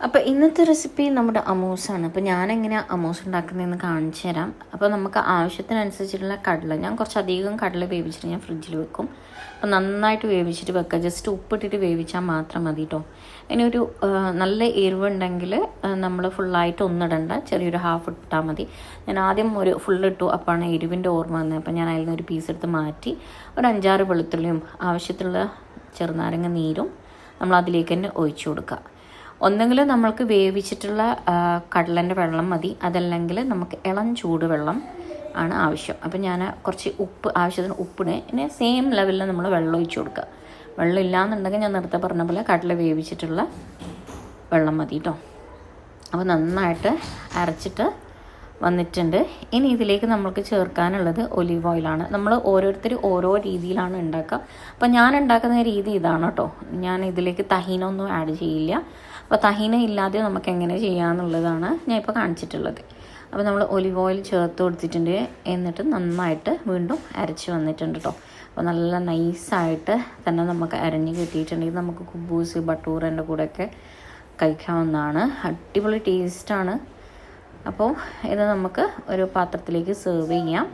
അപ്പോൾ ഇന്നത്തെ റെസിപ്പി നമ്മുടെ അമൂസാണ്. അപ്പോൾ ഞാനെങ്ങനെയാണ് അമൂസ് ഉണ്ടാക്കുന്നതെന്ന് കാണിച്ചു തരാം. അപ്പോൾ നമുക്ക് ആവശ്യത്തിനനുസരിച്ചിട്ടുള്ള കടല, ഞാൻ കുറച്ചധികം കടല വേവിച്ചിട്ട് ഞാൻ ഫ്രിഡ്ജിൽ വെക്കും. അപ്പോൾ നന്നായിട്ട് വേവിച്ചിട്ട് വെക്കുക. ജസ്റ്റ് ഉപ്പിട്ടിട്ട് വേവിച്ചാൽ മാത്രം മതി കേട്ടോ. ഇനി ഒരു നല്ല എരിവുണ്ടെങ്കിൽ നമ്മൾ ഫുള്ളായിട്ട് ഒന്നിടണ്ട, ചെറിയൊരു ഹാഫ് ഇട്ടാൽ മതി. ഞാൻ ആദ്യം ഒരു ഫുള്ളിട്ടു, അപ്പോഴാണ് എരിവിൻ്റെ ഓർമ്മ വന്നത്. അപ്പോൾ ഞാൻ അതിൽ നിന്നൊരു പീസ് എടുത്ത് മാറ്റി ഒരു 5-6 വെളുത്തുള്ളിയും ആവശ്യത്തിലുള്ള ചെറുനാരങ്ങ നീരും നമ്മൾ അതിലേക്ക് തന്നെ ഒഴിച്ചു കൊടുക്കുക. ഒന്നെങ്കിൽ നമ്മൾക്ക് വേവിച്ചിട്ടുള്ള കടലൻ്റെ വെള്ളം മതി, അതല്ലെങ്കിൽ നമുക്ക് ഇളം ചൂട് വെള്ളം ആണ് ആവശ്യം. അപ്പം ഞാൻ കുറച്ച് ഉപ്പ്, ആവശ്യത്തിന് ഉപ്പിന് പിന്നെ സെയിം ലെവലിൽ നമ്മൾ വെള്ളം ഒഴിച്ച് കൊടുക്കുക. വെള്ളം ഇല്ലയെന്നുണ്ടെങ്കിൽ ഞാൻ നേരത്തെ പറഞ്ഞ പോലെ കടല വേവിച്ചിട്ടുള്ള വെള്ളം മതി കേട്ടോ. അപ്പോൾ നന്നായിട്ട് അരച്ചിട്ട് വന്നിട്ടുണ്ട്. ഇനി ഇതിലേക്ക് നമ്മൾക്ക് ചേർക്കാനുള്ളത് ഒലീവ് ഓയിലാണ്. നമ്മൾ ഓരോരുത്തർ ഓരോ രീതിയിലാണ് ഉണ്ടാക്കുക. അപ്പോൾ ഞാൻ ഉണ്ടാക്കുന്ന രീതി ഇതാണ് കേട്ടോ. ഞാൻ ഇതിലേക്ക് തഹീന ഒന്നും ആഡ് ചെയ്യില്ല. അപ്പോൾ തഹീന ഇല്ലാതെ നമുക്ക് എങ്ങനെ ചെയ്യാമെന്നുള്ളതാണ് ഞാൻ ഇപ്പോൾ കാണിച്ചിട്ടുള്ളത്. അപ്പോൾ നമ്മൾ ഒലിവ് ഓയിൽ ചേർത്ത് കൊടുത്തിട്ടുണ്ട്. എന്നിട്ട് നന്നായിട്ട് വീണ്ടും അരച്ച് വന്നിട്ടുണ്ട് കേട്ടോ. അപ്പോൾ നല്ല നൈസായിട്ട് തന്നെ നമുക്ക് അരഞ്ഞ് കിട്ടിയിട്ടുണ്ടെങ്കിൽ നമുക്ക് കുബൂസ് ബട്ടൂറിൻ്റെ കൂടെയൊക്കെ കഴിക്കാവുന്നതാണ്. അടിപൊളി ടേസ്റ്റാണ്. അപ്പോൾ ഇത് നമുക്ക് ഒരു പാത്രത്തിലേക്ക് സെർവ് ചെയ്യാം.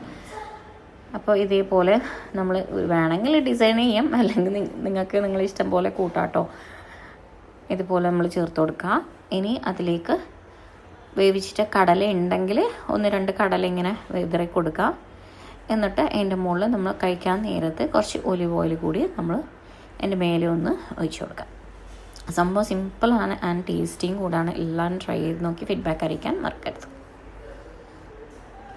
അപ്പോൾ ഇതേപോലെ നമ്മൾ വേണമെങ്കിൽ ഡിസൈൻ ചെയ്യാം, അല്ലെങ്കിൽ നിങ്ങൾക്ക് നിങ്ങളുടെ ഇഷ്ടം പോലെ കൂട്ടാട്ടോ. ഇതുപോലെ നമ്മൾ ചേർത്ത് കൊടുക്കുക. ഇനി അതിലേക്ക് വേവിച്ചിട്ട് കടല ഉണ്ടെങ്കിൽ 1-2 കടല ഇങ്ങനെ വിതറി കൊടുക്കുക. എന്നിട്ട് അതിൻ്റെ മുകളിൽ നമ്മൾ കഴിക്കാൻ നേരത്ത് കുറച്ച് ഒലിവ് ഓയിൽ കൂടി നമ്മൾ അതിൻ്റെ മേലെ ഒന്ന് ഒഴിച്ച് കൊടുക്കാം. സംഭവം സിമ്പിളാണ് ആൻഡ് ടേസ്റ്റിയും കൂടാണ്. എല്ലാം ട്രൈ ചെയ്ത് നോക്കി ഫീഡ്ബാക്ക് അറിയിക്കാൻ മറക്കരുത്.